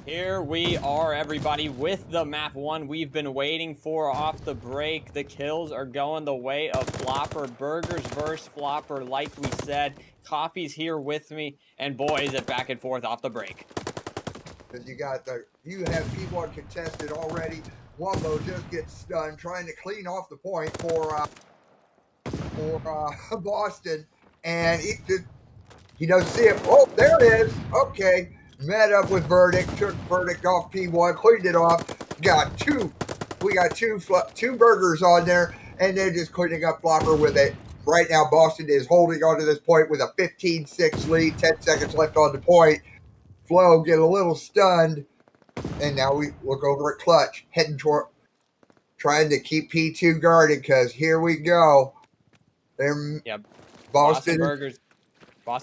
Here we are, everybody, with the map one we've been waiting for off the break. The kills are going the way of Floppr. Burgers versus Floppr, like we said. Coffee's here with me, and boy, is it back and forth off the break. Because you have P1 contested already. Wumbo just gets stunned trying to clean off the point for Boston, and he doesn't see him. Oh, there it is. Okay. Met up with Verdict, took Verdict off P1, cleaned it off. We got two burgers on there, and they're just cleaning up Floppr with it. Right now, Boston is holding on to this point with a 15-6 lead, 10 seconds left on the point. Flo get a little stunned, and now we look over at Clutch, heading toward, trying to keep P2 guarded, because here we go. Yep. Boston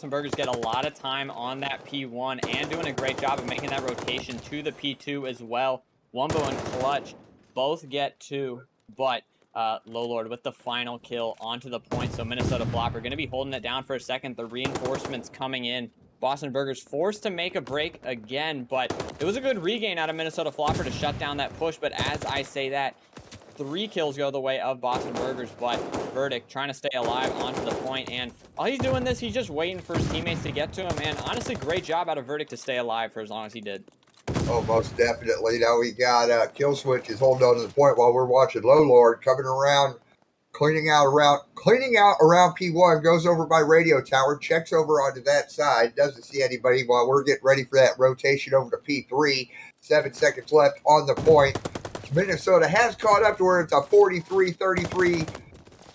Burgers get a lot of time on that P1 and doing a great job of making that rotation to the P2 as well. Wumbo and Clutch both get two, but Low Lord with the final kill onto the point. So Minnesota Floppr going to be holding it down for a second. The reinforcements coming in. Boston Burgers forced to make a break again, but it was a good regain out of Minnesota Floppr to shut down that push. But as I say that, 3 kills go the way of Boston Burgers, but Verdict trying to stay alive onto the point, and while he's doing this, he's just waiting for his teammates to get to him, and honestly, great job out of Verdict to stay alive for as long as he did. Oh, most definitely. Now we got Kill Switch is holding on to the point while we're watching Low Lord coming around, cleaning out around P1, goes over by radio tower, checks over onto that side, doesn't see anybody while we're getting ready for that rotation over to P3. 7 seconds left on the point. Minnesota has caught up to where it's a 43-33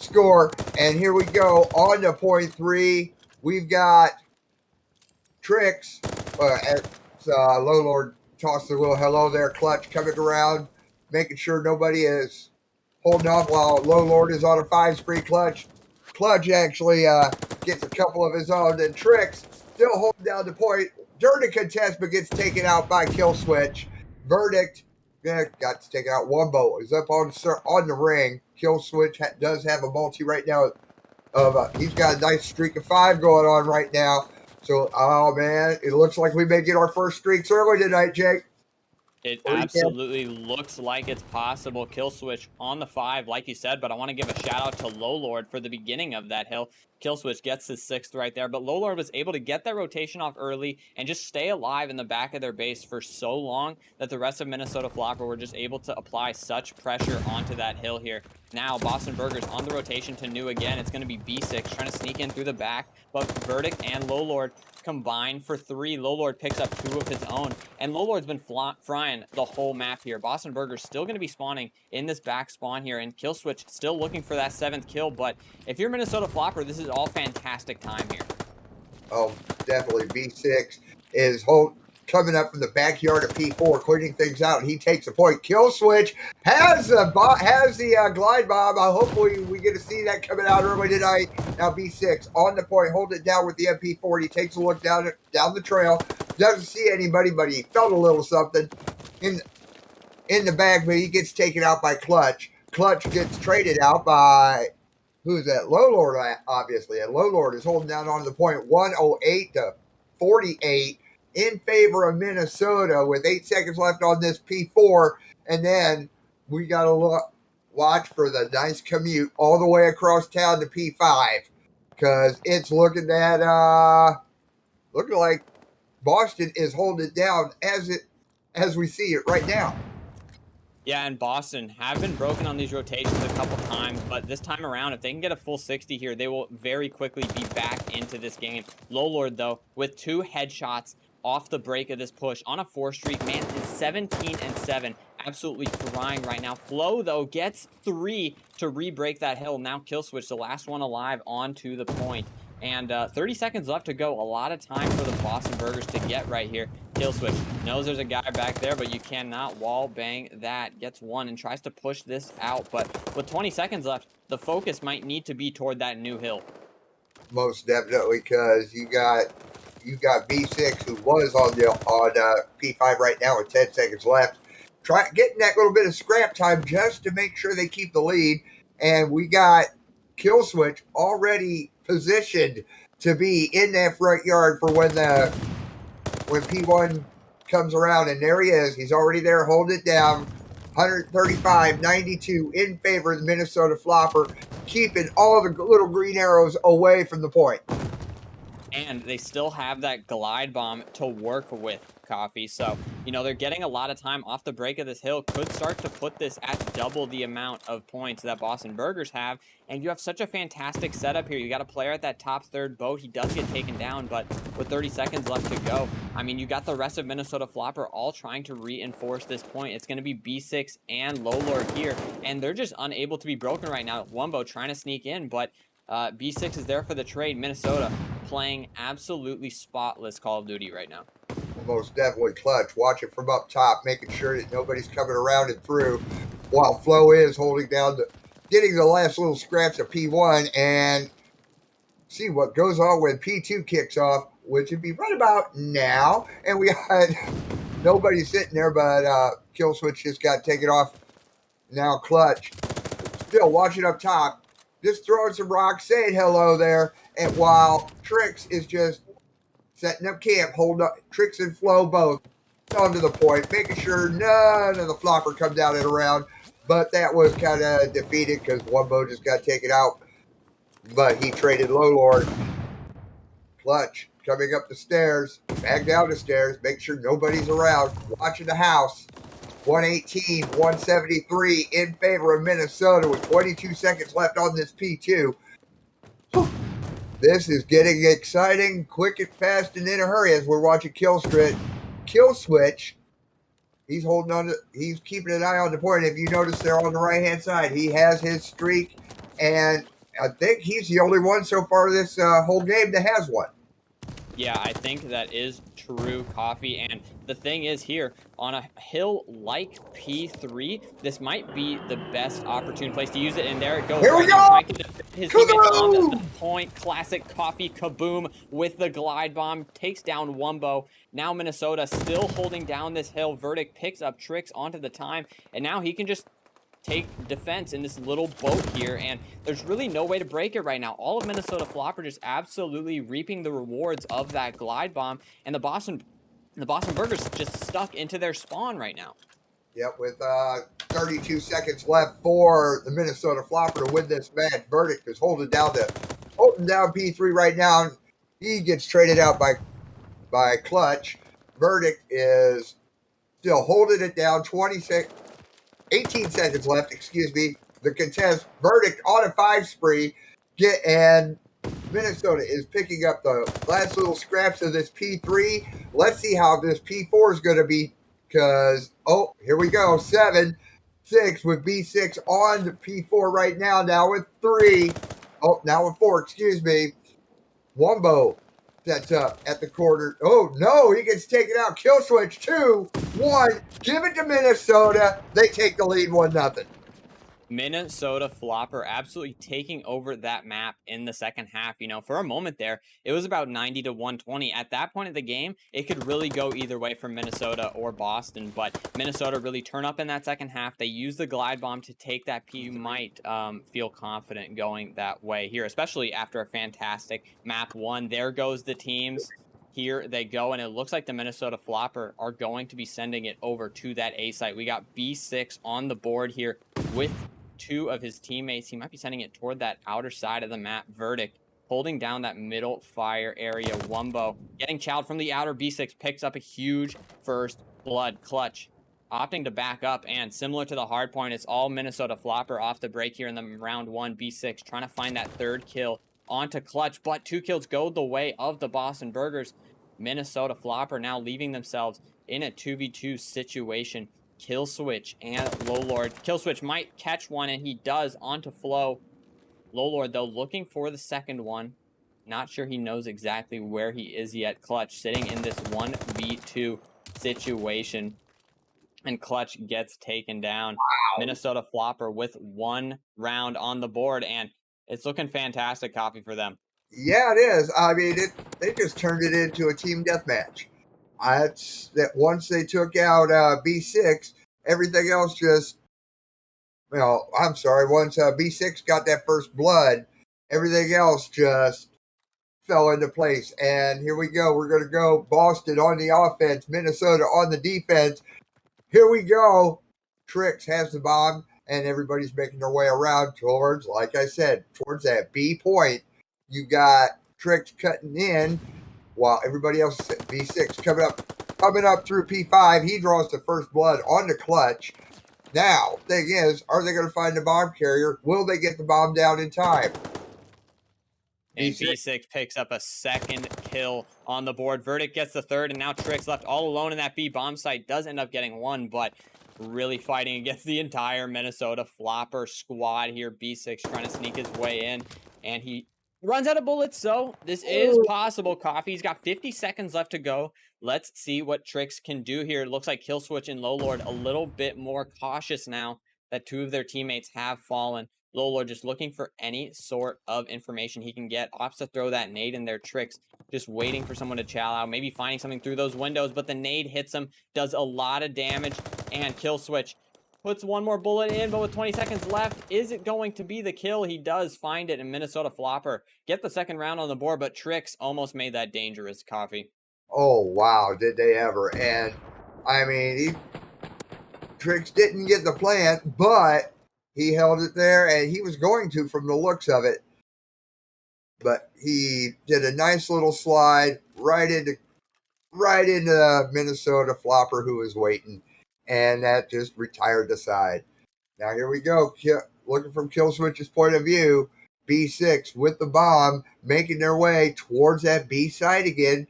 score. And here we go on to point 3. We've got Tricks. Low Lord tosses a little hello there. Clutch coming around, making sure nobody is holding off while Low Lord is on a 5-screen. Clutch actually gets a couple of his own. And Tricks still holding down the point during the contest, but gets taken out by Kill Switch. Verdict. Yeah, got to take out Wumbo. Is up on the ring. Kill Switch does have a multi right now. He's got a nice streak of 5 going on right now. So, oh man, it looks like we may get our first streaks early tonight, Jake. It absolutely looks like it's possible. Kill Switch on the 5, like you said, but I want to give a shout out to Low Lord for the beginning of that hill. Kill Switch gets his 6th right there, but Low Lord was able to get that rotation off early and just stay alive in the back of their base for so long that the rest of Minnesota Floppr were just able to apply such pressure onto that hill here. Now, Boston Burgers on the rotation to New again. It's going to be B6 trying to sneak in through the back, but Verdict and Low Lord combined for 3. Low Lord picks up 2 of his own, and Low Lord's been frying the whole map here. Boston Burgers still going to be spawning in this back spawn here, and Kill Switch still looking for that 7th kill, but if you're Minnesota Floppr, this is all fantastic time here. Oh, definitely. B6 is coming up from the backyard of P4, cleaning things out, and he takes a point. Kill Switch has the glide bomb. Hopefully we get to see that coming out early tonight. Now B6 on the point, hold it down with the MP40. He takes a look down the trail. Doesn't see anybody, but he felt a little something in the bag, but he gets taken out by Clutch. Clutch gets traded out by, who's that? Low Lord, obviously. And Low Lord is holding down on the point, 108 to 48 in favor of Minnesota with 8 seconds left on this P4. And then we got to watch for the nice commute all the way across town to P5, because it's looking like Boston is holding it down as we see it right now. Yeah, and Boston have been broken on these rotations a couple times, but this time around, if they can get a full 60 here, they will very quickly be back into this game. Low Lord, though, with 2 headshots off the break of this push on a 4 streak, man, is 17-7, absolutely frying right now. Flo, though, gets 3 to re-break that hill. Now Kill Switch, the last one alive, onto the point. And 30 seconds left to go. A lot of time for the Boston Burgers to get right here. Kill Switch knows there's a guy back there, but you cannot wall bang that. Gets 1 and tries to push this out. But with 20 seconds left, the focus might need to be toward that new hill. Most definitely, because you got B6, who was on P5 right now with 10 seconds left, getting that little bit of scrap time just to make sure they keep the lead. And we got Kill Switch already positioned to be in that front yard for when P1 comes around, and there he is. He's already there, holding it down. 135-92 in favor of the Minnesota Floppr, keeping all the little green arrows away from the point. And they still have that glide bomb to work with, Coffee. So, they're getting a lot of time off the break of this hill. Could start to put this at double the amount of points that Boston Burgers have. And you have such a fantastic setup here. You got a player at that top third boat. He does get taken down, but with 30 seconds left to go, I mean, you got the rest of Minnesota Floppr all trying to reinforce this point. It's going to be B6 and Lowlord here, and they're just unable to be broken right now. Wumbo trying to sneak in, but B6 is there for the trade. Minnesota playing absolutely spotless Call of Duty right now. Most definitely clutch. Watch it from up top, making sure that nobody's coming around and through, while Flo is holding down getting the last little scraps of P1, and see what goes on when P2 kicks off, which would be right about now. And we had nobody sitting there, but Kill Switch just got taken off. Now clutch. Still watching up top, just throwing some rocks, saying hello there, and while Trix is just setting up camp, holding up Trix and Flo both onto the point, making sure none of the Floppr come down and around. But that was kind of defeated because one boat just got taken out. But he traded Lowlord. Clutch coming up the stairs, back down the stairs, make sure nobody's around, watching the house. 118, 173 in favor of Minnesota with 22 seconds left on this P2. This is getting exciting, quick and fast and in a hurry as we're watching Kill Switch. He's holding on to, he's keeping an eye on the point. If you notice there on the right-hand side, he has his streak, and I think he's the only one so far this whole game that has one. Yeah, I think that is true, Coffee. And the thing is here, on a hill like P3, this might be the best opportune place to use it. And there it goes. Here we go! His teammates on the point. Classic Coffee kaboom with the glide bomb. Takes down Wumbo. Now Minnesota still holding down this hill. Verdict picks up Trix onto the time. And now he can just take defense in this little boat here, and there's really no way to break it right now. All of Minnesota Floppr just absolutely reaping the rewards of that glide bomb, and the Boston Burgers just stuck into their spawn right now. Yep, with 32 seconds left for the Minnesota Floppr to win this match. Verdict is holding down P3 right now. He gets traded out by Clutch. Verdict is still holding it down. 18 seconds left, excuse me. The contest, Verdict on a 5 spree. And Minnesota is picking up the last little scraps of this P3. Let's see how this P4 is going to be. Because, here we go. 7-6 with B6 on the P4 right now. Now with 3. Now with 4, excuse me. Wumbo sets up at the corner. Oh, no, he gets taken out. Kill Switch 2-1. Give it to Minnesota. They take the lead 1-0. Minnesota Floppr absolutely taking over that map in the second half. For a moment there, it was about 90 to 120. At that point of the game, it could really go either way from Minnesota or Boston, but Minnesota really turn up in that second half. They use the glide bomb to take that P. You might feel confident going that way here, especially after a fantastic map 1. There goes the teams. Here they go, and it looks like the Minnesota Floppr are going to be sending it over to that A site. We got B6 on the board here with 2 of his teammates. He might be sending it toward that outer side of the map. Verdict holding down that middle fire area. Wumbo getting chowed from the outer. B6 picks up a huge first blood. Clutch opting to back up, and similar to the hard point, it's all Minnesota Floppr off the break here in the round 1. B6 trying to find that 3rd kill onto Clutch, but 2 kills go the way of the Boston Burgers. Minnesota Floppr now leaving themselves in a 2v2 situation. Kill Switch and Lowlord. Kill Switch might catch one, and he does onto Flo. Lowlord, though, looking for the second one. Not sure he knows exactly where he is yet. Clutch sitting in this 1v2 situation, and Clutch gets taken down. Wow. Minnesota Floppr with 1 round on the board, and it's looking fantastic, Coffee, for them. Yeah, it is. I mean, they just turned it into a team deathmatch. That once they took out B6, everything else just, I'm sorry, once B6 got that first blood, everything else just fell into place. And here we go. We're going to go Boston on the offense, Minnesota on the defense. Here we go. Trix has the bomb, and everybody's making their way around towards, like I said, towards that B point. You got Trix cutting in while everybody else is at B6 coming up through P5. He draws the first blood on the clutch. Now, thing is, are they going to find the bomb carrier? Will they get the bomb down in time? And B6 picks up a second kill on the board. Verdict gets the third, and now Trix left all alone in that B bomb site. Does end up getting one, but really fighting against the entire Minnesota Floppr squad here. B6 trying to sneak his way in, and he runs out of bullets, so this is possible. Coffee, he's got 50 seconds left to go. Let's see what Trix can do here. It looks like Killswitch and Lowlord a little bit more cautious now that two of their teammates have fallen. Lowlord just looking for any sort of information he can get. Opts to throw that nade in their Trix, just waiting for someone to chow out, maybe finding something through those windows, but the nade hits him, does a lot of damage, and Killswitch puts one more bullet in, but with 20 seconds left, is it going to be the kill? He does find it, and Minnesota Floppr get the second round on the board, but Trix almost made that dangerous. Coffee. Oh, wow, did they ever. And, I mean, Trix didn't get the plant, but he held it there, and he was going to from the looks of it. But he did a nice little slide right into Minnesota Floppr, who was waiting, and that just retired the side. Now here we go. Looking from Killswitch's point of view, B6 with the bomb, making their way towards that B side again.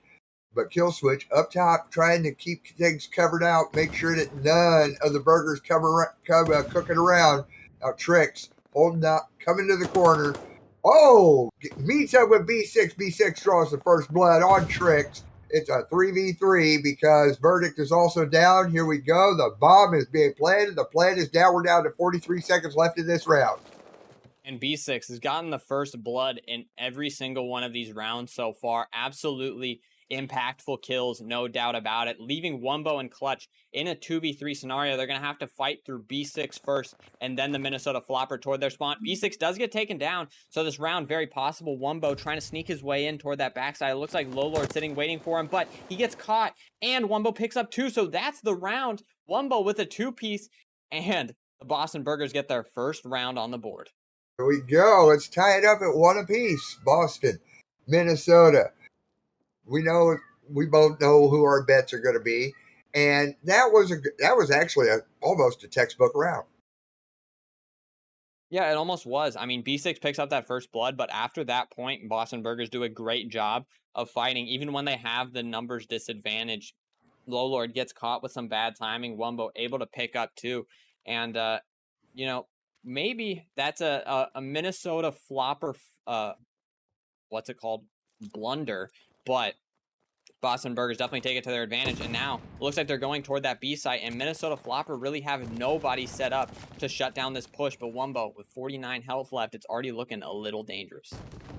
But Killswitch up top, trying to keep things covered out, make sure that none of the burgers come cooking around. Now Trix holding up, coming to the corner. Oh, meets up with B6. B6 draws the first blood on Trix. It's a 3v3 because Verdict is also down. Here we go. The bomb is being planted. The plant is down. We're down to 43 seconds left in this round. And B6 has gotten the first blood in every single one of these rounds so far. Absolutely impactful kills, no doubt about it. Leaving Wumbo and Clutch in a 2v3 scenario. They're going to have to fight through B6 first, and then the Minnesota Floppr toward their spawn. B6 does get taken down, so this round, very possible. Wumbo trying to sneak his way in toward that backside. It looks like Lowlord sitting waiting for him, but he gets caught, and Wumbo picks up two, so that's the round. Wumbo with a two-piece, and the Boston Burgers get their first round on the board. Here we go. Let's tie it up at one apiece. Boston, Minnesota. We both know who our bets are going to be, and that was actually almost a textbook round. Yeah, it almost was. I mean, B6 picks up that first blood, but after that point, Boston Burgers do a great job of fighting, even when they have the numbers disadvantage. Lowlord gets caught with some bad timing. Wumbo able to pick up two, and maybe that's a Minnesota Floppr, what's it called, blunder, but Boston Burgers definitely take it to their advantage, and now it looks like they're going toward that B site, and Minnesota Floppr really have nobody set up to shut down this push, but Wumbo, with 49 health left, it's already looking a little dangerous.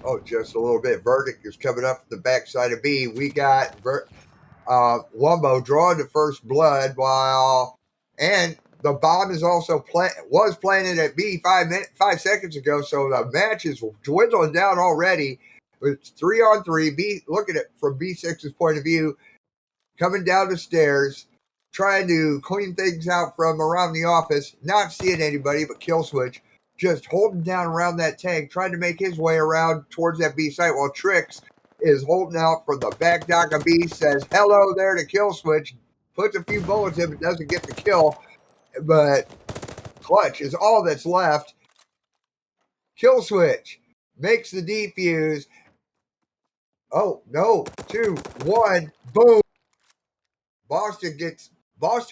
Oh, just a little bit. Verdict is coming up the backside of B. We got Wumbo drawing the first blood, and the bomb is also was planted at B 5 seconds ago, so the match is dwindling down already. It's 3-on-3. B, look at it from B6's point of view, coming down the stairs, trying to clean things out from around the office, not seeing anybody but Killswitch, just holding down around that tank, trying to make his way around towards that B site, while Trix is holding out from the back dock of B, says hello there to Killswitch, puts a few bullets in, but doesn't get the kill. But Clutch is all that's left. Killswitch makes the defuse. Oh, no. 2, 1, boom. Boston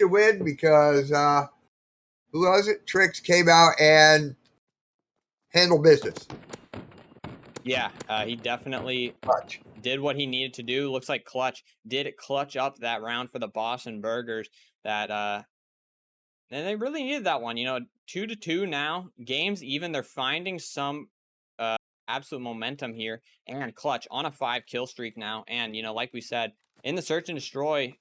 win because, who was it? Trix came out and handled business. Yeah, he definitely Clutch did what he needed to do. Looks like Clutch did clutch up that round for the Boston Burgers. And they really needed that one. 2-2 now. Games even. They're finding some absolute momentum here. And Clutch on a 5-kill streak now. And, like we said, in the search and destroy,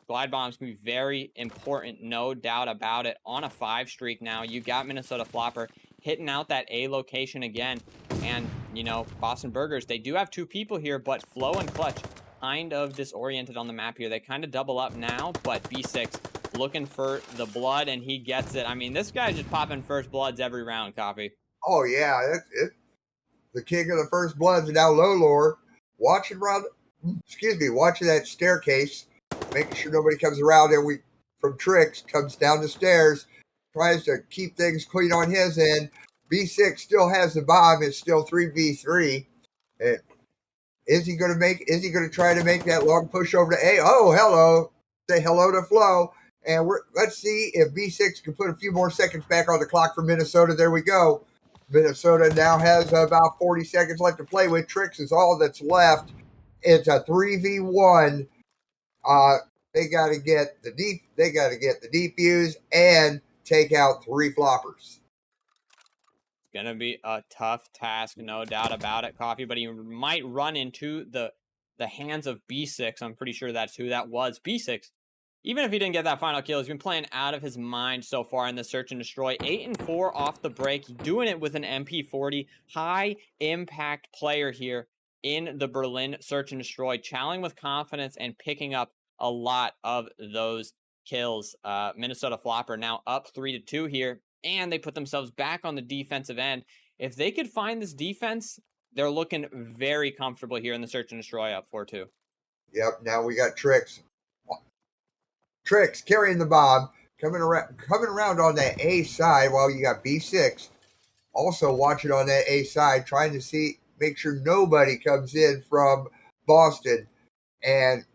glide bombs can be very important, no doubt about it. On a 5 streak now, you got Minnesota Floppr hitting out that A location again. And, you know, Boston Burgers, they do have 2 people here, but Flo and Clutch kind of disoriented on the map here. They kind of double up now, but B6 looking for the blood, and he gets it. I mean, this guy's just popping first bloods every round, Coffee. Oh, yeah. The king of the first bloods, now Low Lord, watching watching that staircase, making sure nobody comes around, and from Tricks comes down the stairs, tries to keep things clean on his end. B6 still has the bomb. It's still 3v3. And is he going to try to make that long push over to A? Oh, hello. Say hello to Flo. And let's see if B6 can put a few more seconds back on the clock for Minnesota. There we go. Minnesota now has about 40 seconds left to play with. Tricks is all that's left. It's a 3v1. They got to get the defuse and take out 3 floppers. It's gonna be a tough task, no doubt about it, Coffee. But he might run into the hands of B6. I'm pretty sure that's who that was. B6. Even if he didn't get that final kill, he's been playing out of his mind so far in the search and destroy. 8 and 4 off the break, doing it with an MP40. High impact player here in the Berlin search and destroy, challenging with confidence and picking up a lot of those kills. Minnesota Floppr now up 3-2 here, and they put themselves back on the defensive end. If they could find this defense, they're looking very comfortable here in the search and destroy, up 4-2. Yep, now we got Tricks. Tricks carrying the bomb, coming around on that A side, while you got B6 also watching on that A side, trying to make sure nobody comes in from Boston. And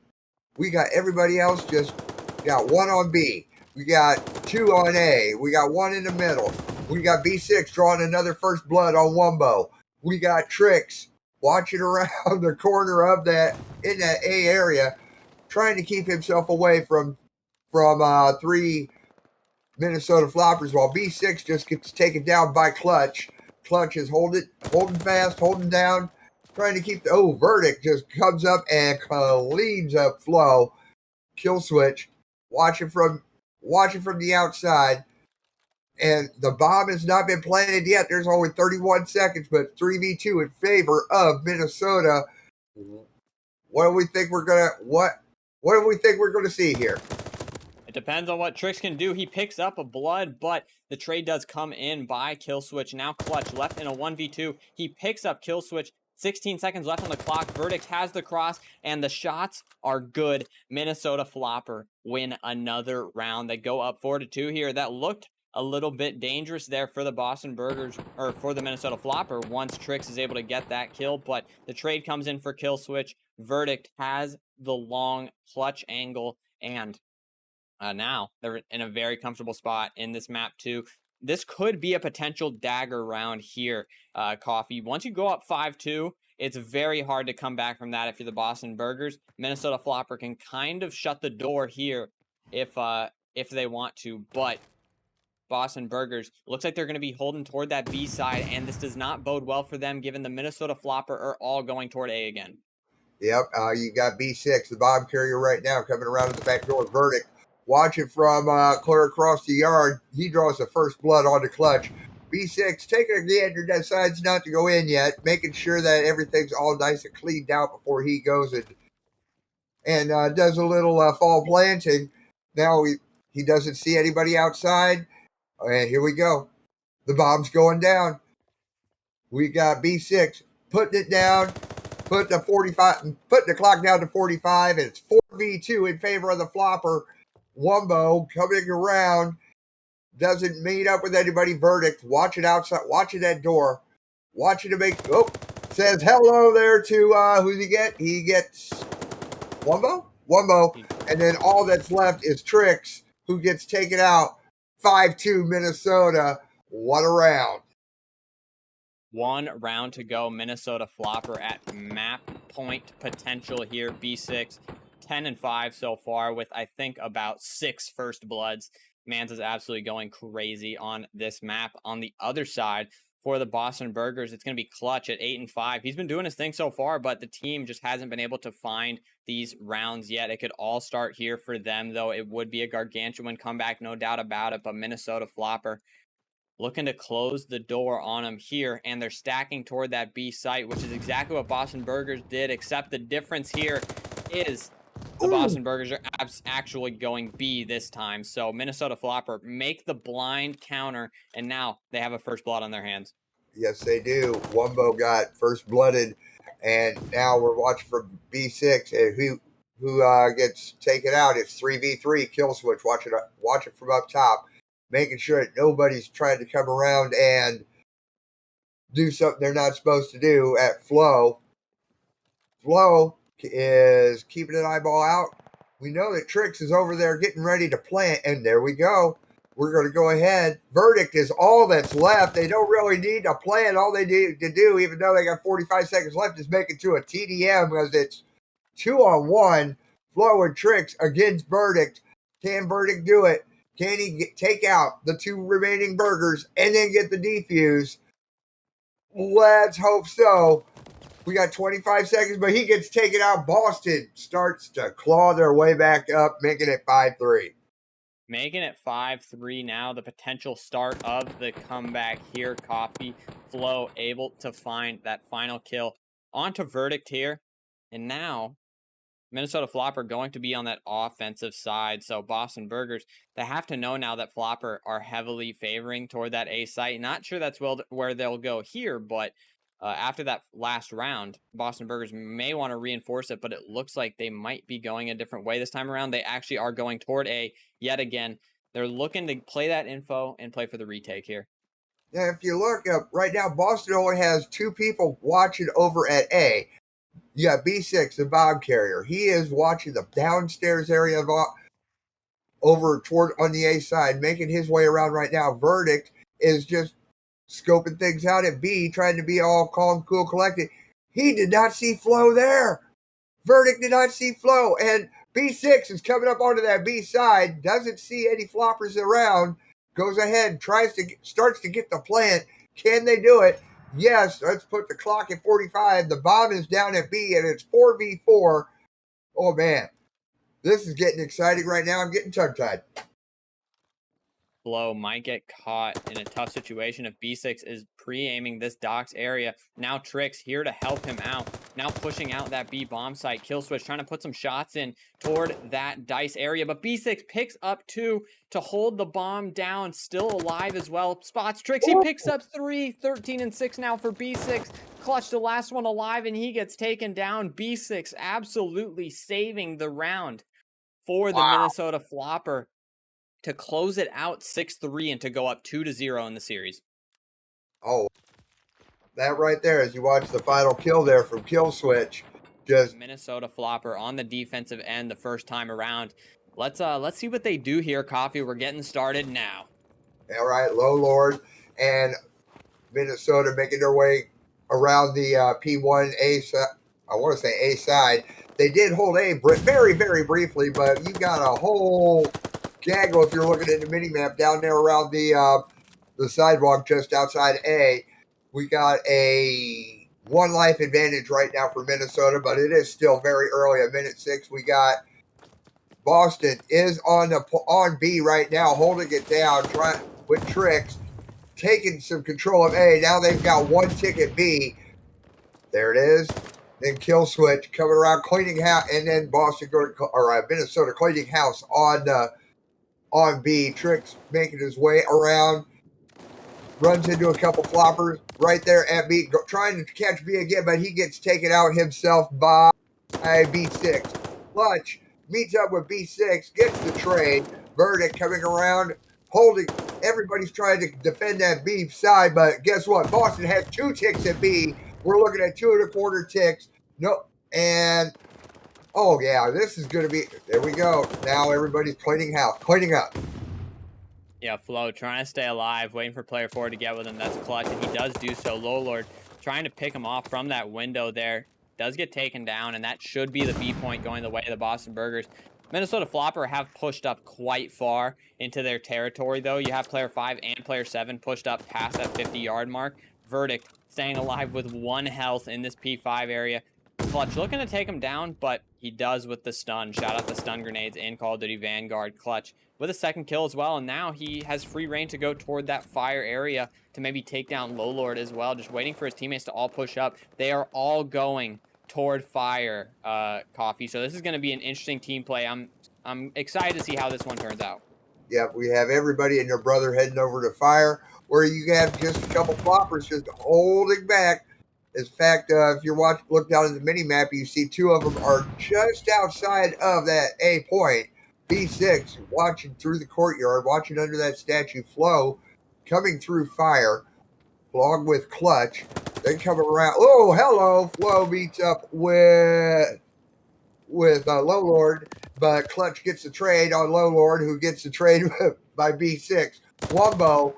we got everybody else just got 1 on B. We got 2 on A. We got 1 in the middle. We got B6 drawing another first blood on Wumbo. We got Tricks watching around the corner of in that A area, trying to keep himself away from 3 Minnesota Floppers, while B6 just gets taken down by Clutch. Clutch is holding fast, holding down, trying to keep Verdict just comes up and cleans up Flo. Kill switch, watching from the outside, and the bomb has not been planted yet. There's only 31 seconds, but 3v2 in favor of Minnesota. What do we think we're gonna see here? It depends on what Tricks can do. He picks up a blood, but the trade does come in by Kill Switch. Now Clutch left in a 1v2. He picks up Kill Switch. 16 seconds left on the clock. Verdict has the cross, and the shots are good. Minnesota Floppr win another round. They go up 4-2 here. That looked a little bit dangerous there for the Boston Burgers, or for the Minnesota Floppr, once Tricks is able to get that kill, but the trade comes in for Kill Switch. Verdict has the long Clutch angle, and now they're in a very comfortable spot in this map too. This could be a potential dagger round here, Coffee. Once you go up 5-2, it's very hard to come back from that if you're the Boston Burgers. Minnesota Floppr can kind of shut the door here if they want to, but Boston Burgers looks like they're going to be holding toward that B side, and this does not bode well for them, given the Minnesota Floppr are all going toward A again. Yep, you got B6, the bomb carrier right now, coming around to the back door. Verdict watching from clear across the yard. He draws the first blood on the Clutch. B6 taking a gander, decides not to go in yet, making sure that everything's all nice and cleaned out before he goes and does a little fall planting. Now he doesn't see anybody outside. And here we go. The bomb's going down. We got B6 putting it down, putting the clock down to 45, and it's 4v2 in favor of the Floppr. Wumbo coming around, doesn't meet up with anybody. Verdict watching outside, watching that door, watching to says hello there to who's he get? He gets Wumbo, and then all that's left is Tricks, who gets taken out. 5-2 Minnesota. What a round. 1 round to go. Minnesota Floppr at map point potential here. B6 10-5 so far, with I think about 6 first bloods. Mans is absolutely going crazy on this map. On the other side, for the Boston Burgers, it's going to be Clutch at 8-5. He's been doing his thing so far, but the team just hasn't been able to find these rounds yet. It could all start here for them, though. It would be a gargantuan comeback, no doubt about it, but Minnesota Floppr looking to close the door on them here, and they're stacking toward that B site, which is exactly what Boston Burgers did, except the difference here is the Boston Burgers are actually going B this time. So Minnesota Floppr make the blind counter, and now they have a first blood on their hands. Yes, they do. Wumbo got first blooded, and now we're watching for B6, and who gets taken out. It's 3v3 kill switch. Watch it from up top, making sure that nobody's trying to come around and do something they're not supposed to do at Flow. Flow is keeping an eyeball out. We know that Trix is over there getting ready to plant, and there we go. We're going to go ahead. Verdict is all that's left. They don't really need a plan. All they need to do, even though they got 45 seconds left, is make it to a TDM because it's 2-on-1. Flow and Trix against Verdict. Can Verdict do it? Can he take out the two remaining burgers and then get the defuse? Let's hope so. We got 25 seconds, but he gets taken out. Boston starts to claw their way back up, making it 5-3. Making it 5-3 now. The potential start of the comeback here. Coffee Flow able to find that final kill onto Verdict here. And now Minnesota Floppr going to be on that offensive side. So Boston Burgers, they have to know now that Floppr are heavily favoring toward that A site. Not sure that's where they'll go here, but after that last round, Boston Burgers may want to reinforce it, but it looks like they might be going a different way this time around. They actually are going toward A yet again. They're looking to play that info and play for the retake here. Yeah, if you look up right now, Boston only has two people watching over at A. You got B6, the bomb carrier. He is watching the downstairs area of over toward on the A side, making his way around right now. Verdict is just scoping things out at B, trying to be all calm, cool, collected. He did not see Flow there. Verdict did not see Flow, and B6 is coming up onto that B side, doesn't see any floppers around, goes ahead, starts to get the plant. Can they do it? Yes, let's put the clock at 45. The bomb is down at B, and it's 4v4. Oh, man. This is getting exciting right now. I'm getting tongue-tied. Flow might get caught in a tough situation if B6 is pre-aiming this docks area. Now Trix here to help him out. Now pushing out that B bomb site. Kill switch trying to put some shots in toward that dice area. But B6 picks up 2 to hold the bomb down. Still alive as well. Spots Trix. He picks up 3. 13-6 now for B6. Clutch the last one alive and he gets taken down. B6 absolutely saving the round for the Minnesota Floppr to close it out 6-3 and to go up 2-0 in the series. Oh, that right there, as you watch the final kill there from Kill Switch, just Minnesota Floppr on the defensive end the first time around. Let's see what they do here, Coffee. We're getting started now. All right, Low Lord and Minnesota making their way around the P1 A side. I want to say A side. They did hold A very, very briefly, but you got a whole gaggle if you're looking at the mini map down there around the sidewalk just outside A. We got a 1 life advantage right now for Minnesota, but it is still very early. At minute 6, we got Boston is on B right now, holding it down, trying with Trix, taking some control of A. Now they've got 1 ticket B. There it is. Then Kill Switch coming around, cleaning house, and then Minnesota cleaning house on B. Trix making his way around, runs into a couple floppers right there at B, trying to catch B again, but he gets taken out himself by B6. Clutch meets up with B6, gets the trade. Verdict coming around, holding. Everybody's trying to defend that B side, but guess what? Boston has 2 ticks at B. We're looking at 2 1/4 ticks. No, and oh yeah, this is going to be. There we go. Now everybody's cleaning up. Yeah, Flo trying to stay alive, waiting for player 4 to get with him. That's clutch, and he does do so. Low Lord trying to pick him off from that window there. Does get taken down, and that should be the B point going the way of the Boston Burgers. Minnesota Floppr have pushed up quite far into their territory, though. You have player 5 and player 7 pushed up past that 50-yard mark. Verdict staying alive with 1 health in this P5 area. Clutch looking to take him down, but he does with the stun. Shout out the stun grenades in Call of Duty Vanguard. Clutch with a second kill as well, and now he has free reign to go toward that fire area to maybe take down Low Lord as well, just waiting for his teammates to all push up. They are all going toward fire, Coffee, so this is going to be an interesting team play. I'm excited to see how this one turns out. Yep, we have everybody and their brother heading over to fire, where you have just a couple floppers just holding back. In fact, if you look down at the mini map, you see two of them are just outside of that A point. B6 watching through the courtyard, watching under that statue. Flow coming through fire, along with Clutch. They come around. Oh, hello! Flow meets up with Low Lord, but Clutch gets the trade on Low Lord, who gets the trade by B6. Wumbo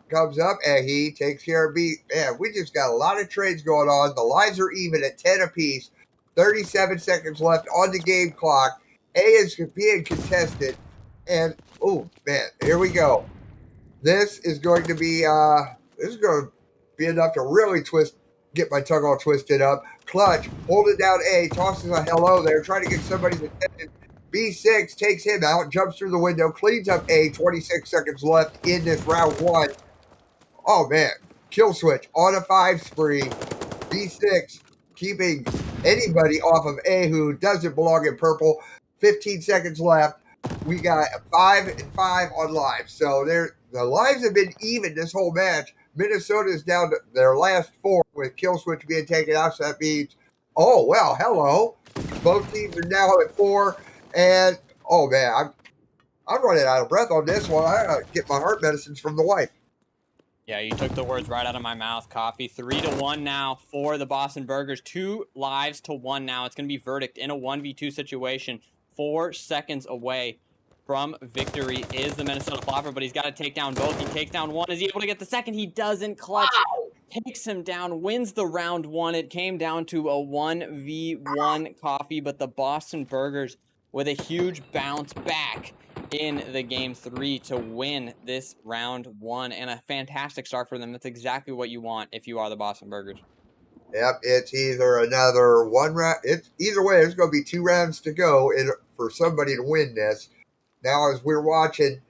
comes up and he takes care of B. Man, we just got a lot of trades going on. The lives are even at 10 apiece. 37 seconds left on the game clock. A is being contested. And, oh, man, here we go. This is going to be enough to really get my tongue all twisted up. Clutch, hold it down A, tosses a hello there, trying to get somebody's attention. B6 takes him out, jumps through the window, cleans up A, 26 seconds left in this round one. Oh, man. Kill switch on a 5 spree. B6 keeping anybody off of A who doesn't belong in purple. 15 seconds left. We got 5 and 5 on lives. So the lives have been even this whole match. Minnesota is down to their last 4 with kill switch being taken out. So that means, oh, well, hello. Both teams are now at 4. And, oh, man, I'm running out of breath on this one. I got to get my heart medicines from the wife. Yeah, you took the words right out of my mouth, Coffee. 3-1 now for the Boston Burgers. 2 lives to 1 now. It's going to be verdict in a 1v2 situation. 4 seconds away from victory is the Minnesota Floppr, but he's got to take down both. He takes down one. Is he able to get the second? He doesn't. Clutch takes him down, wins the round 1. It came down to a 1v1, Coffee, but the Boston Burgers with a huge bounce back in the game 3 to win this round 1, and a fantastic start for them. That's exactly what you want if you are the Boston Burgers. Yep, it's either another one round. It's either way. There's going to be 2 rounds to go for somebody to win this. Now, as we're watching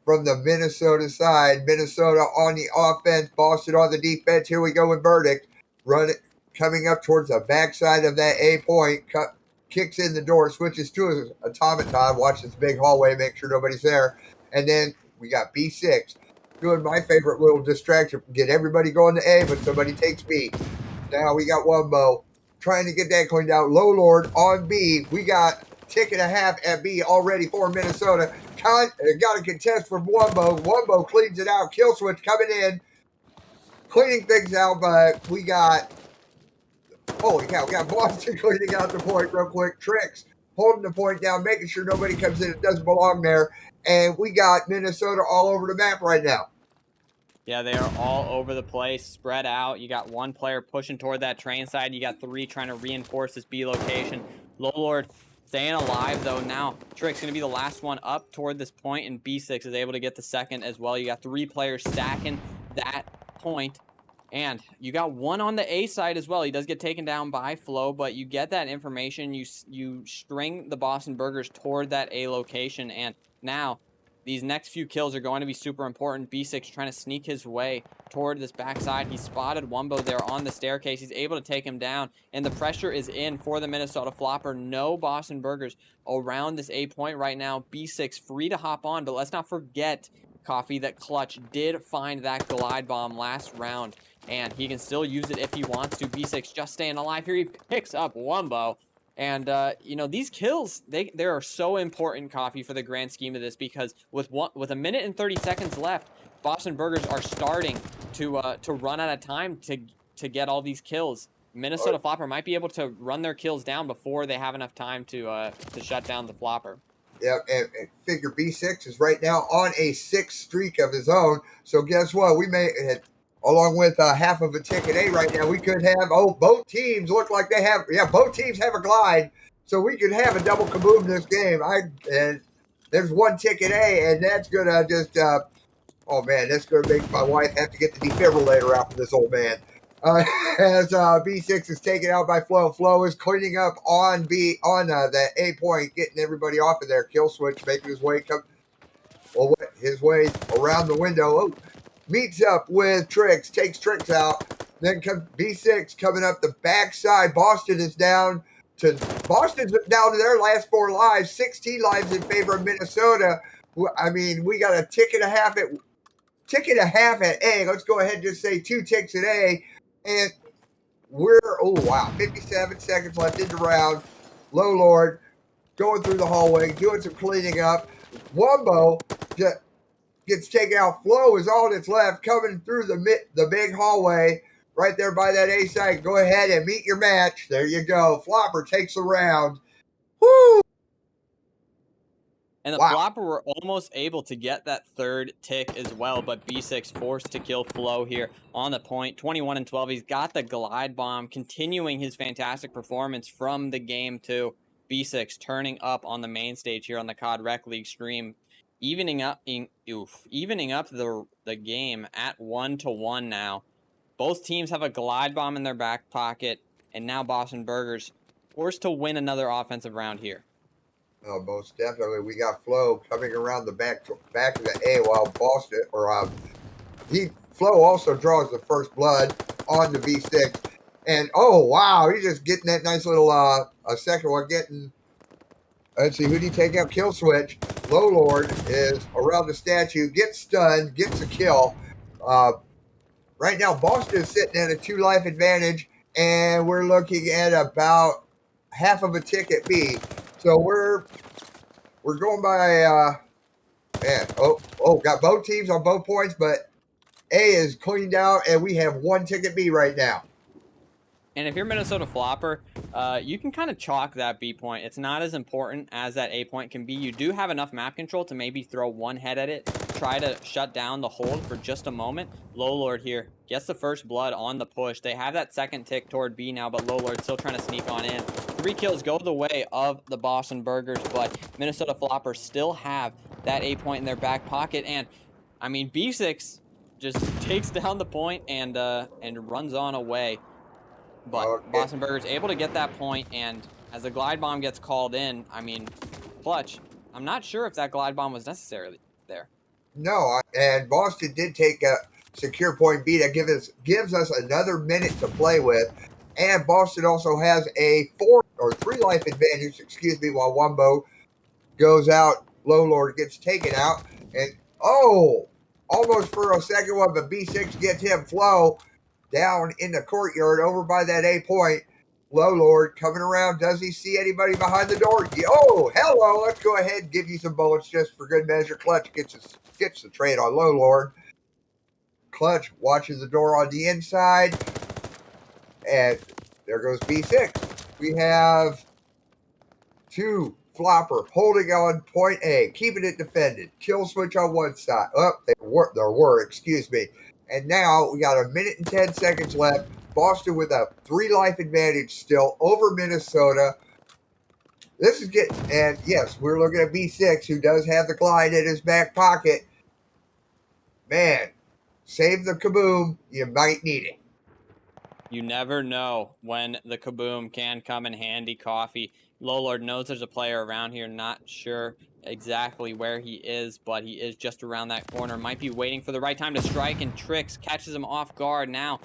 from the Minnesota side, Minnesota on the offense, Boston on the defense. Here we go with verdict. Coming up towards the backside of that A point. Kicks in the door, switches to his automaton, watch this big hallway, make sure nobody's there. And then we got B6 doing my favorite little distraction, get everybody going to A, but somebody takes B. Now we got Wumbo trying to get that cleaned out. Low Lord on B. We got tick and a half at B already for Minnesota. Got a contest from Wumbo. Wumbo cleans it out. Kill switch coming in, cleaning things out, but we got, holy cow, we got Boston cleaning out the point real quick. Tricks holding the point down, making sure nobody comes in that doesn't belong there. And we got Minnesota all over the map right now. Yeah, they are all over the place, spread out. You got 1 player pushing toward that train side. You got 3 trying to reinforce this B location. Low Lord staying alive, though. Now, Trick's going to be the last one up toward this point, and B6 is able to get the second as well. You got 3 players stacking that point. And you got 1 on the A side as well. He does get taken down by Flow, but you get that information. You string the Boston Burgers toward that A location, and now these next few kills are going to be super important. B6 trying to sneak his way toward this backside. He spotted Wumbo there on the staircase. He's able to take him down, and the pressure is in for the Minnesota Floppr. No Boston Burgers around this A point right now. B6 free to hop on, but let's not forget, Coffee, that Clutch did find that glide bomb last round, and he can still use it if he wants to. B6 just staying alive here. He picks up Wumbo. And, these kills, they are so important, Coffee, for the grand scheme of this, because with a minute and 30 seconds left, Boston Burgers are starting to run out of time to get all these kills. Minnesota Floppr might be able to run their kills down before they have enough time to shut down the Floppr. Yeah, and figure B6 is right now on a 6 streak of his own. So guess what? We may, along with half of a ticket A right now, we could have, both teams look like they have, both teams have a glide. So we could have a double kaboom this game. And there's 1 ticket A, and that's going to just, that's going to make my wife have to get the defibrillator out for this old man. As B6 is taken out by Flow. Flow is cleaning up on the A point, getting everybody off of there. Kill switch making his way around the window. Oh, meets up with Tricks, takes Tricks out. Then comes B6 coming up the backside. Boston's down to their last 4 lives, 16 lives in favor of Minnesota. I mean, we got a tick and a half at A. Let's go ahead and just say 2 ticks at A. And we're, 57 seconds left in the round. Low Lord going through the hallway, doing some cleaning up. Wumbo just gets taken out. Flow is all that's left, coming through the big hallway right there by that A site. Go ahead and meet your match. There you go. Floppr takes the round. Woo! And the Floppr were almost able to get that 3rd tick as well, but B6 forced to kill Flow here on the point. 21 and 12. He's got the glide bomb, continuing his fantastic performance from the game 2. B6 turning up on the main stage here on the COD Rec League stream, evening up the game at 1-1 now. Both teams have a glide bomb in their back pocket, and now Boston Burgers forced to win another offensive round here. Oh, most definitely. We got Flo coming around the back of the A while Boston, Flo also draws the first blood on the V6. And, he's just getting that nice little, a second one getting, let's see, who did he take out? Kill switch. Low Lord is around the statue, gets stunned, gets a kill. Right now, Boston is sitting at a 2 life advantage, and we're looking at about half of a tick at B. So we're going by got both teams on both points, but A is cleaned out, and we have 1 tick at B right now. And if you're Minnesota Floppr, you can kind of chalk that B point. It's not as important as that A point can be. You do have enough map control to maybe throw 1 head at it, try to shut down the hold for just a moment. Low Lord here gets the first blood on the push. They have that 2nd tick toward B now, but Low Lord still trying to sneak on in. 3 kills go the way of the Boston Burgers, but Minnesota Floppr still have that A point in their back pocket. And I mean, B6 just takes down the point and runs on away. But Boston Burgers able to get that point, and as the glide bomb gets called in, I mean, Clutch, I'm not sure if that glide bomb was necessarily there. No, and Boston did take a secure point B that gives us another minute to play with. And Boston also has a 4 or 3 life advantage, while Wumbo goes out. Low Lord gets taken out. And, almost for a second one, but B6 gets him. Flow down in the courtyard over by that A point. Low Lord coming around. Does he see anybody behind the door? Hello. Let's go ahead and give you some bullets just for good measure. Clutch gets the trade on Low Lord. Clutch watches the door on the inside. And there goes B6. We have 2 Floppr holding on point A, keeping it defended. Kill switch on one side. And now we got a minute and 10 seconds left. Boston with a 3 life advantage still over Minnesota. This is and yes, we're looking at B6, who does have the glide in his back pocket. Man, save the kaboom. You might need it. You never know when the kaboom can come in handy, Coffee. Low Lord knows there's a player around here, not sure exactly where he is, but he is just around that corner. Might be waiting for the right time to strike, and Tricks catches him off guard. Now,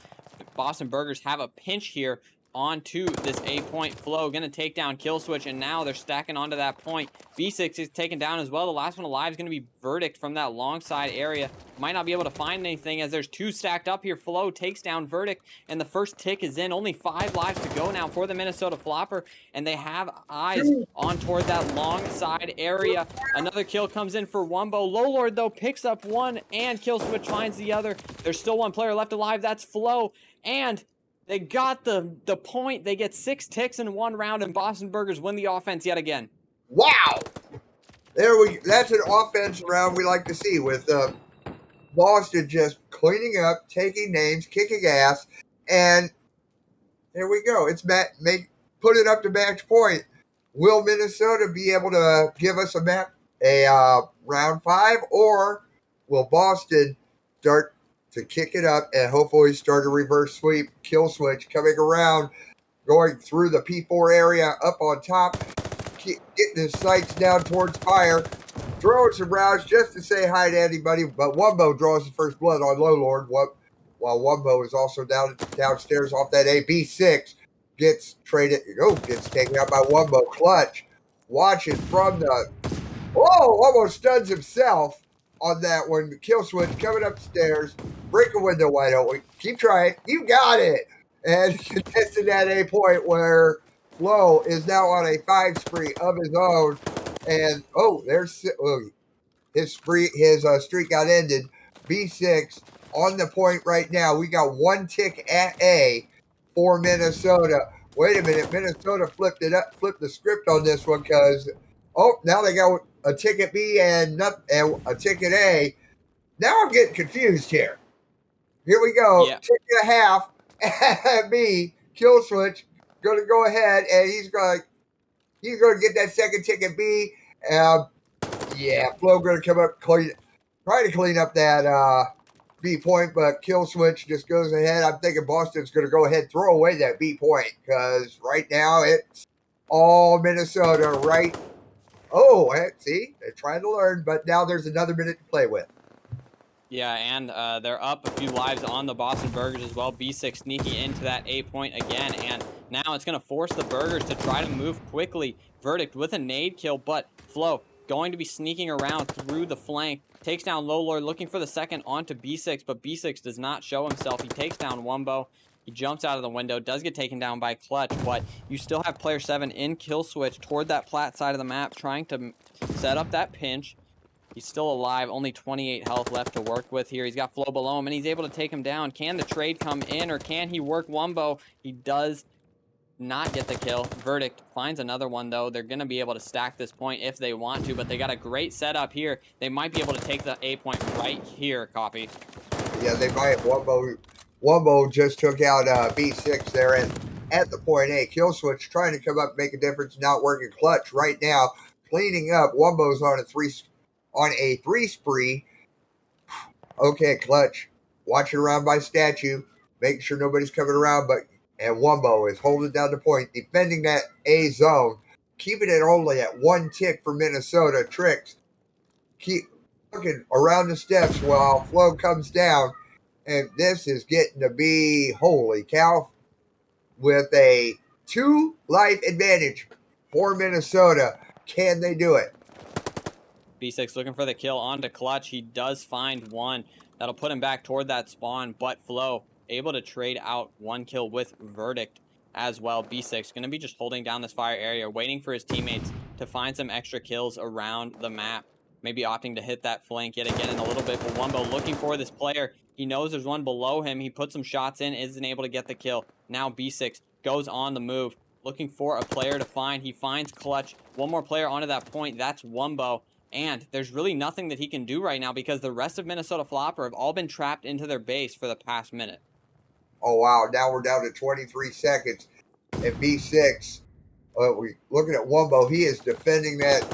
Boston Burgers have a pinch here onto this A point. Flow gonna take down Kill Switch, and now they're stacking onto that point. B6 is taken down as well. The last one alive is gonna be Verdict from that long side area. Might not be able to find anything as there's 2 stacked up here. Flow takes down Verdict, and the first tick is in. Only 5 lives to go now for the Minnesota Floppr, and they have eyes on toward that long side area. Another kill comes in for Wumbo. Low Lord, though, picks up 1, and Kill Switch finds the other. There's still 1 player left alive. That's Flow, and they got the point. They get 6 ticks in 1 round, and Boston Burgers win the offense yet again. Wow! That's an offense round we like to see, with Boston just cleaning up, taking names, kicking ass, and there we go. It's put it up to match point. Will Minnesota be able to give us a round 5, or will Boston start to kick it up and hopefully start a reverse sweep? Kill Switch coming around, going through the P4 area, up on top, getting his sights down towards fire, throwing some rounds just to say hi to anybody. But Wumbo draws the first blood on Low Lord, while Wumbo is also downstairs off that AB6. Gets taken out by Wumbo. Clutch, watching from the, almost stuns himself on that one. Kill Switch coming upstairs, break a window wide open. Keep trying, you got it. And contested that A point where Flo is now on a 5 spree of his own. And his streak got ended. B6 on the point right now. We got 1 tick at A for Minnesota. Wait a minute, Minnesota flipped the script on this one because now they got a tick at B and a tick at A. Now I'm getting confused here. Here we go. Yeah. Tick and a half at B. Kill Switch going to go ahead and he's going to get that second tick at B. Flo going to come up, try to clean up that B point, but Kill Switch just goes ahead. I'm thinking Boston's going to go ahead and throw away that B point because right now it's all Minnesota, right? See, they're trying to learn, but now there's another minute to play with. Yeah, and they're up a few lives on the Boston Burgers as well. B6 sneaking into that A point again, and now it's going to force the Burgers to try to move quickly. Verdict with a nade kill, but Flo going to be sneaking around through the flank. Takes down Low Lord, looking for the second onto B6, but B6 does not show himself. He takes down Wumbo. He jumps out of the window, does get taken down by Clutch, but you still have player 7 in Kill Switch toward that plat side of the map, trying to set up that pinch. He's still alive, only 28 health left to work with here. He's got Flo below him, and he's able to take him down. Can the trade come in, or can he work Wumbo? He does not get the kill. Verdict finds another one, though. They're going to be able to stack this point if they want to, but they got a great setup here. They might be able to take the A point right here, Copy. Yeah, they might. Wumbo just took out B6 there, and at the point A, Kill Switch trying to come up and make a difference, not working. Clutch right now, cleaning up. Wumbo's on a 3 spree. Okay, Clutch, watching around by statue, making sure nobody's coming around, and Wumbo is holding down the point, defending that A zone, keeping it only at 1 tick for Minnesota. Tricks keep looking around the steps while Flo comes down, and this is getting to be, holy cow, with a 2 life advantage for Minnesota. Can they do it? B6 looking for the kill onto Clutch. He does find one. That'll put him back toward that spawn, but Flo able to trade out 1 kill with Verdict as well. B6 going to be just holding down this fire area, waiting for his teammates to find some extra kills around the map. Maybe opting to hit that flank yet again in a little bit, but Wumbo looking for this player. He knows there's one below him. He puts some shots in, isn't able to get the kill. Now B6 goes on the move, looking for a player to find. He finds Clutch. One more player onto that point. That's Wumbo. And there's really nothing that he can do right now because the rest of Minnesota Floppr have all been trapped into their base for the past minute. Oh, wow. Now we're down to 23 seconds. And B6, we looking at Wumbo. He is defending that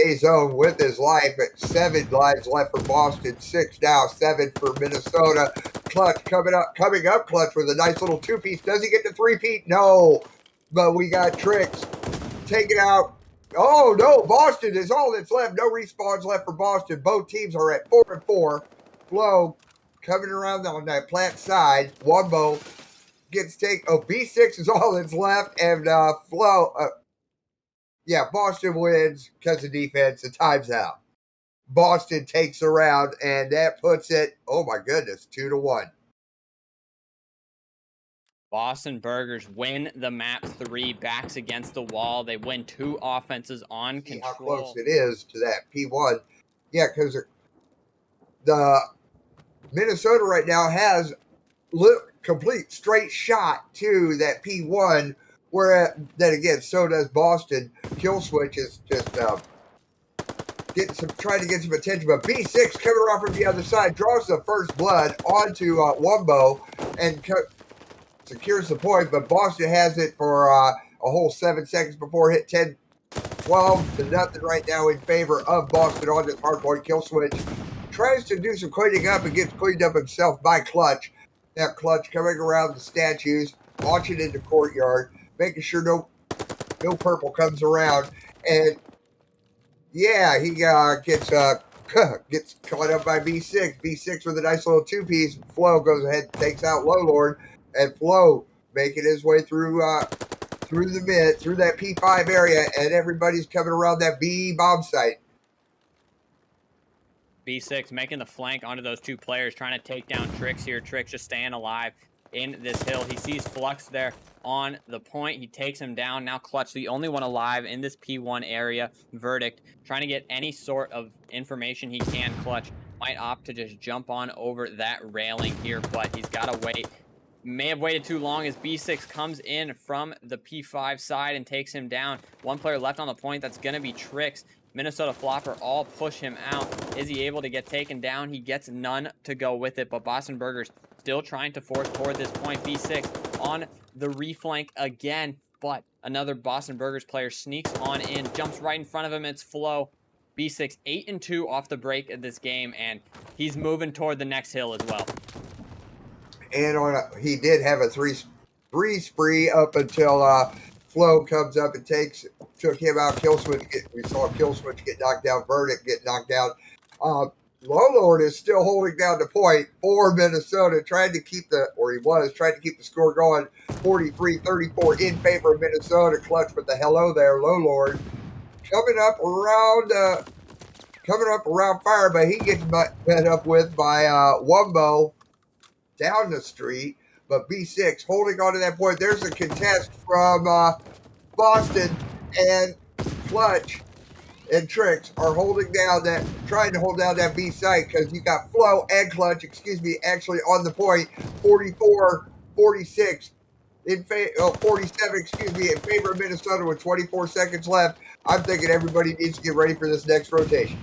A zone with his life at 7 lives left for Boston. 6 now, 7 for Minnesota. Clutch coming up Clutch with a nice little 2-piece. Does he get the 3-peat? No. But we got Tricks taken out. Oh, no, Boston is all that's left. No respawns left for Boston. Both teams are at 4-4. Flo coming around on that plant side. Wumbo gets taken. Oh, B6 is all that's left. And Flo, Boston wins because of defense. The time's out. Boston takes the round, and that puts it, oh my goodness, 2-1. Boston Burgers win the map 3, backs against the wall. They win 2 offenses on control. How close it is to that P1. Yeah, because the Minnesota right now has complete straight shot to that P1, where then again, so does Boston. Kill Switch is just trying to get some attention, but B6 coming around from the other side draws the first blood onto Wumbo and secures the point, but Boston has it for a whole 7 seconds before hit 10, 12 to nothing right now in favor of Boston on this hard point. Kill Switch tries to do some cleaning up and gets cleaned up himself by Clutch. that Clutch coming around the statues, launching into courtyard, making sure no purple comes around, and yeah, he gets gets caught up by B6. B6 with a nice little two-piece. Flo goes ahead, takes out Low Lord, and Flo making his way through the mid, through that P5 area, and everybody's coming around that B bomb site. B6 making the flank onto those two players, trying to take down Trix here. Trix just staying alive in this hill. He sees Flux there on the point. He takes him down. Now Clutch, the only one alive in this P1 area. Verdict, trying to get any sort of information he can. Clutch might opt to just jump on over that railing here, but he's got to wait. May have waited too long as B6 comes in from the P5 side and takes him down. One player left on the point. That's going to be Trix. Minnesota Floppr all push him out. Is he able to get taken down? He gets none to go with it, but Boston Burgers still trying to force toward this point. B6 on the reflank again, but another Boston Burgers player sneaks on in, jumps right in front of him. It's Flo. B6 8-2 off the break of this game, and he's moving toward the next hill as well. And he did have a three spree up until Flo comes up and took him out. Killswitch, we saw Killswitch get knocked down. Verdict get knocked down. Low Lord is still holding down the point for Minnesota, trying to keep the score going. 43-34 in favor of Minnesota. Clutch with the hello there, Low Lord coming up around fire, but he gets met up with by Wumbo down the street. But B6 holding on to that point. There's a contest from Boston, and Clutch and Trix are trying to hold down that B site, because you got Flo and Clutch, actually on the point. 44-46 in 47, in favor of Minnesota with 24 seconds left. I'm thinking everybody needs to get ready for this next rotation.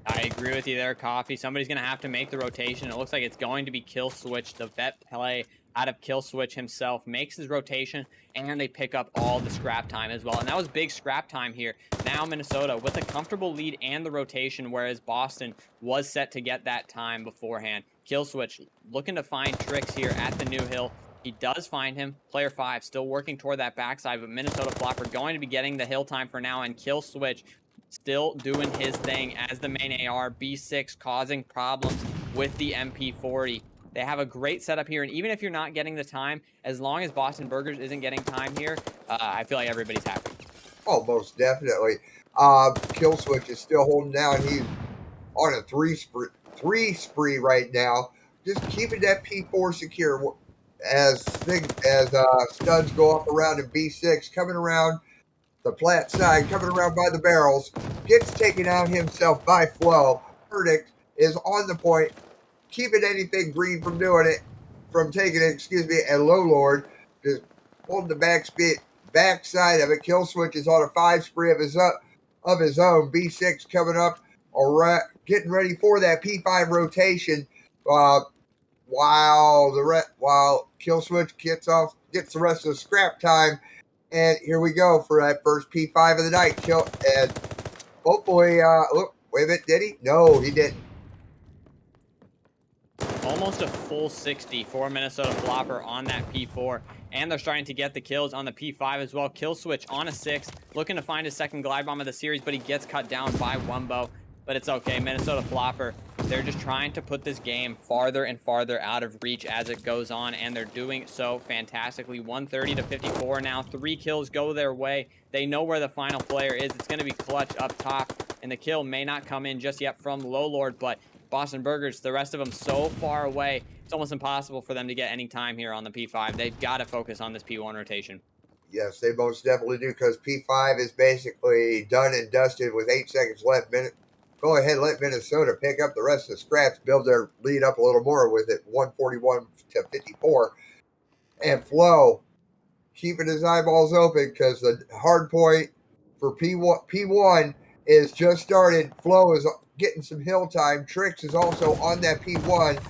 I agree with you there, Coffee. Somebody's going to have to make the rotation. It looks like it's going to be Killswitch. The vet play out of Killswitch himself makes his rotation, and they pick up all the scrap time as well. And that was big scrap time here. Now Minnesota with a comfortable lead and the rotation, whereas Boston was set to get that time beforehand. Killswitch looking to find Trix here at the new hill. He does find him. Player 5 still working toward that backside, but Minnesota Floppr going to be getting the hill time for now, and Killswitch still doing his thing as the main AR. B6 causing problems with the MP40. They have a great setup here, and even if you're not getting the time, as long as Boston Burgers isn't getting time here, I feel like everybody's happy. Oh, most definitely. Killswitch is still holding down. He's on a three spree right now, just keeping that P4 secure as studs go off around, and B6 coming around the flat side, coming around by the barrels, gets taken out himself by Flo. Verdict is on the point, keeping anything green from taking it, and Low Lord just holding the backside of it. Killswitch is on a 5 spree of his own. B6 coming up, getting ready for that P5 rotation, while Killswitch gets the rest of the scrap time. And here we go for that first P5 of the night. And hopefully, wait a minute, did he? No, he didn't. Almost a full 60 for Minnesota Floppr on that P4, and they're starting to get the kills on the P5 as well. Killswitch on a 6, looking to find his second glide bomb of the series, but he gets cut down by Wumbo. But it's okay. Minnesota Floppr, they're just trying to put this game farther and farther out of reach as it goes on, and they're doing so fantastically. 130-54 now. 3 kills go their way. They know where the final player is. It's going to be Clutch up top, and the kill may not come in just yet from Low Lord, but Boston Burgers, the rest of them so far away, it's almost impossible for them to get any time here on the P5. They've got to focus on this P1 rotation. Yes, they most definitely do, because P5 is basically done and dusted with 8 seconds left. Go ahead and let Minnesota pick up the rest of the scraps, build their lead up a little more with it, 141-54. And Flo keeping his eyeballs open, because the hard point for P1 is just started. Flo is getting some hill time. Trix is also on that P1.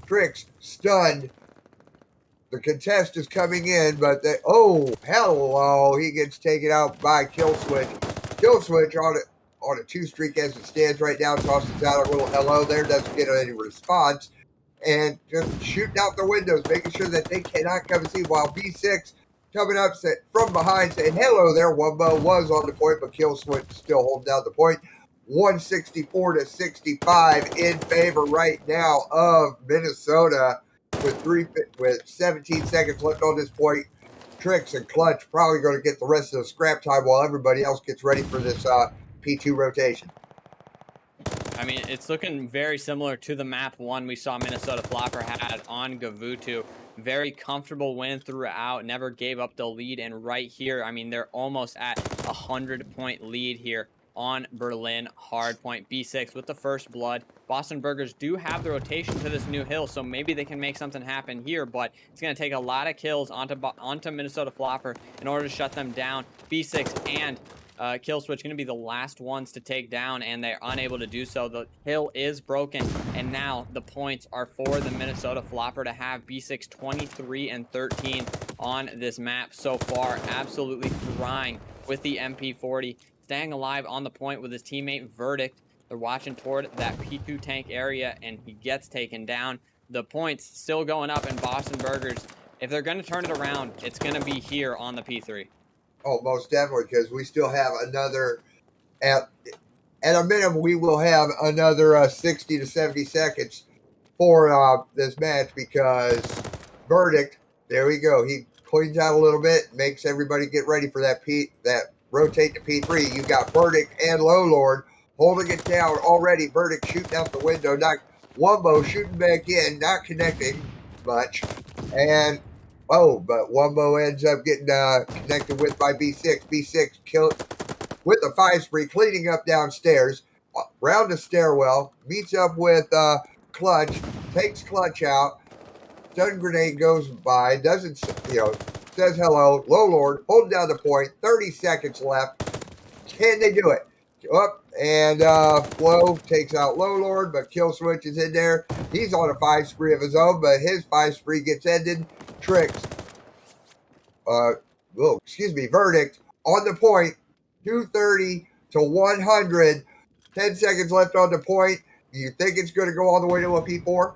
Trix stunned. The contest is coming in, but hello, he gets taken out by Killswitch. Killswitch on a 2 streak as it stands right now, tosses out a little hello there, doesn't get any response. and just shooting out the windows, making sure that they cannot come and see, while B6 coming up from behind saying, hello there, Wumbo was on the point, but Killswitch still holding down the point. 164 to 65 in favor right now of Minnesota with 17 seconds left on this point. Tricks and Clutch probably going to get the rest of the scrap time while everybody else gets ready for this P2 rotation. I mean, it's looking very similar to the map one we saw Minnesota Floppr had on Gavutu. Very comfortable win throughout, never gave up the lead. And right here, I mean, they're almost at 100-point lead here on Berlin Hardpoint. B6 with the first blood. Boston Burgers do have the rotation to this new hill, so maybe they can make something happen here, but it's going to take a lot of kills onto Minnesota Floppr in order to shut them down. B6 and Killswitch going to be the last ones to take down, and they're unable to do so. The hill is broken, and now the points are for the Minnesota Floppr to have. B6 23 and 13 on this map so far. Absolutely frying with the MP40, staying alive on the point with his teammate Verdict. They're watching toward that P2 tank area, and he gets taken down. The points still going up in Boston Burgers. If they're going to turn it around, it's going to be here on the P3. Oh, most definitely, because we still have another, at a minimum, we will have another 60 to 70 seconds for this match, because Verdict, there we go, he cleans out a little bit, makes everybody get ready for that rotate to P3. You got Verdict and Low Lord holding it down already. Verdict shooting out the window, not Wumbo shooting back in, not connecting much, and but Wumbo ends up getting connected with by B6. B6 killed with a 5 spree, cleaning up downstairs, round the stairwell, meets up with Clutch, takes Clutch out. Stun grenade goes by, doesn't, says hello. Low Lord holding down the point. 30 seconds left. Can they do it? Up and Flo takes out Low Lord, but Killswitch is in there. He's on a 5 spree of his own, but his 5 spree gets ended. Tricks. Verdict on the point. 230 to 100. 10 seconds left on the point. Do you think it's going to go all the way to a P4?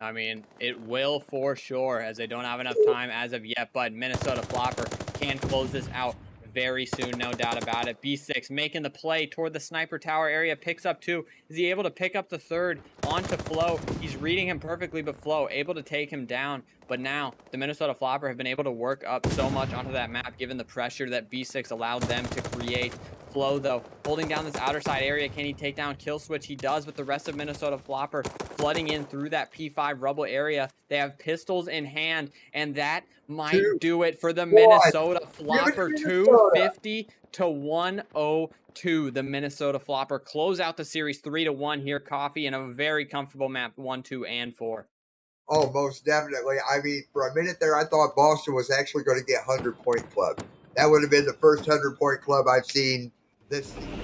I mean, it will for sure, as they don't have enough time as of yet, but Minnesota Floppr can close this out very soon, no doubt about it. B6 making the play toward the sniper tower area, picks up 2. Is he able to pick up the 3rd onto Flo? He's reading him perfectly, but Flo able to take him down. But now the Minnesota Floppr have been able to work up so much onto that map, given the pressure that B6 allowed them to create. Flo, though, holding down this outer side area. Can he take down Killswitch? He does, with the rest of Minnesota Floppr flooding in through that P5 rubble area. They have pistols in hand, and that might do it for the Minnesota Floppr. 250 to 102. The Minnesota Floppr close out the series 3-1 here. Coffee in a very comfortable map, 1, 2, and 4. Oh, most definitely. I mean, for a minute there, I thought Boston was actually going to get 100-point club. That would have been the first 100-point club I've seen this season.